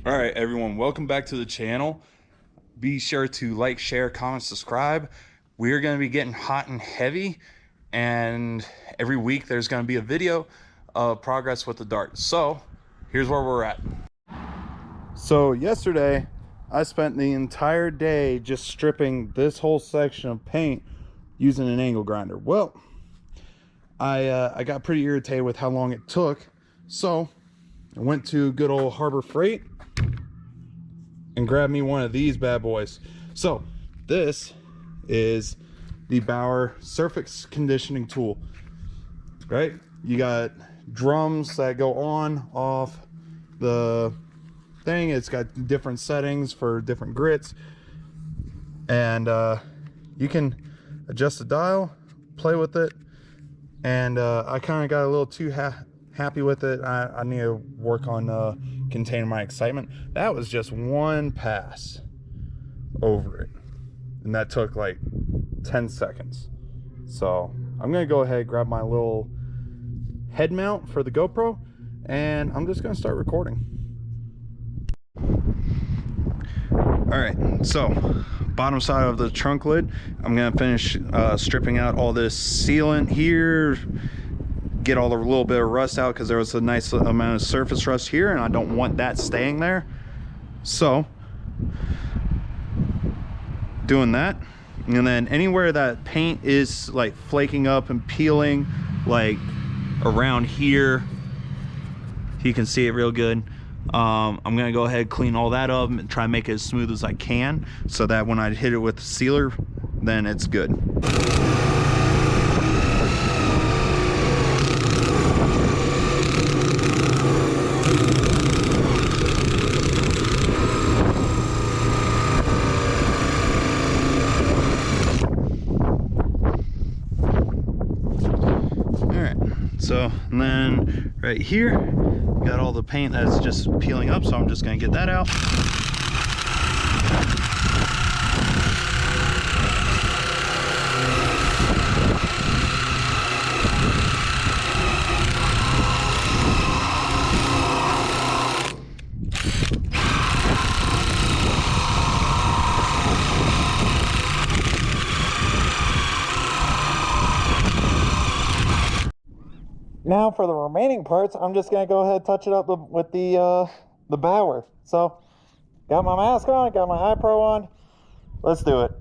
All right, everyone, welcome back to the channel. Be sure to like, share, comment, subscribe. We're going to be getting hot and heavy, and every week there's going to be a video of progress with the Dart. So here's where we're at. So yesterday I spent the entire day just stripping this whole section of paint using an angle grinder. Well, I got pretty irritated with how long it took, so I went to good old Harbor Freight and grabbed me one of these bad boys. So this is the Bauer surface conditioning tool, right? You got drums that go on, off the thing. It's got different settings for different grits, and you can adjust the dial, play with it, and I kind of got a little too happy with it. I need to work on containing my excitement. That was just one pass over it, and that took like 10 seconds. So I'm gonna go ahead and grab my little head mount for the GoPro, and I'm just gonna start recording. All right, so bottom side of the trunk lid, I'm gonna finish stripping out all this sealant here, get all the little bit of rust out, because there was a nice amount of surface rust here and I don't want that staying there. So doing that, and then anywhere that paint is like flaking up and peeling, like around here, you can see it real good. I'm gonna go ahead, clean all that up and try and make it as smooth as I can, so that when I hit it with the sealer, then it's good. So, and then right here, got all the paint that's just peeling up, so I'm just gonna get that out. Now for the remaining parts, I'm just gonna go ahead and touch it up with the Bauer. So, got my mask on, got my eye pro on. Let's do it.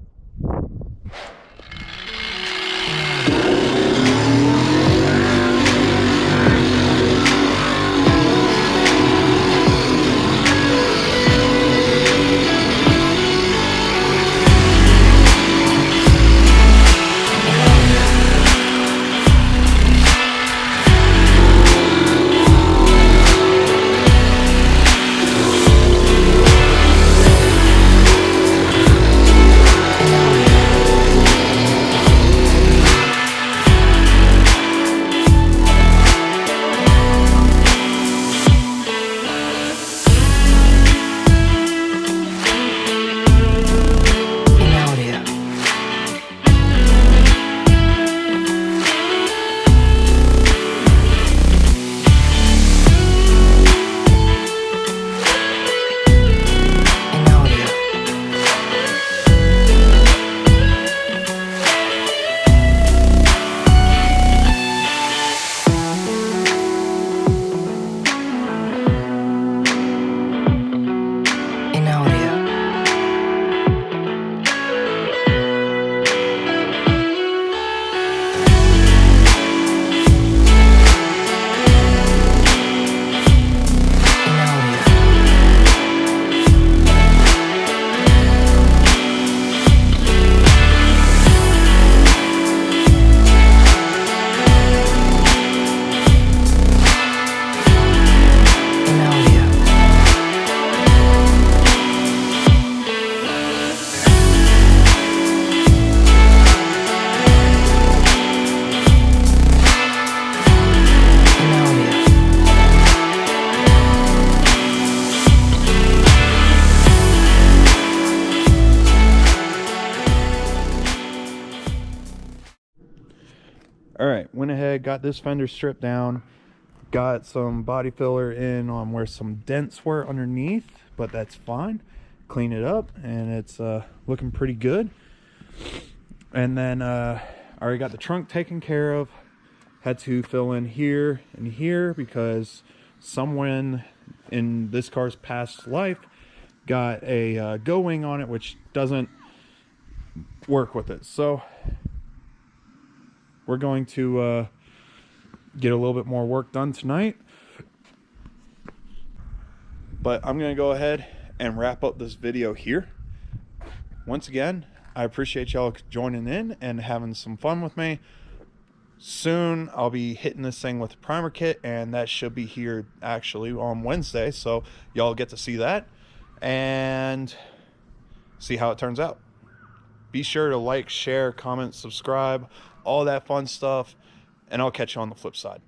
All right, went ahead, got this fender stripped down, Got some body filler in on where some dents were underneath, but that's fine. Clean it up and it's looking pretty good. And then I already got the trunk taken care of. Had to fill in here and here because someone in this car's past life got a go wing on it, which doesn't work with it. So we're going to get a little bit more work done tonight. But I'm going to go ahead and wrap up this video here. Once again, I appreciate y'all joining in and having some fun with me. Soon I'll be hitting this thing with the primer kit, and that should be here actually on Wednesday, so y'all get to see that and see how it turns out. Be sure to like, share, comment, subscribe, all that fun stuff, and I'll catch you on the flip side.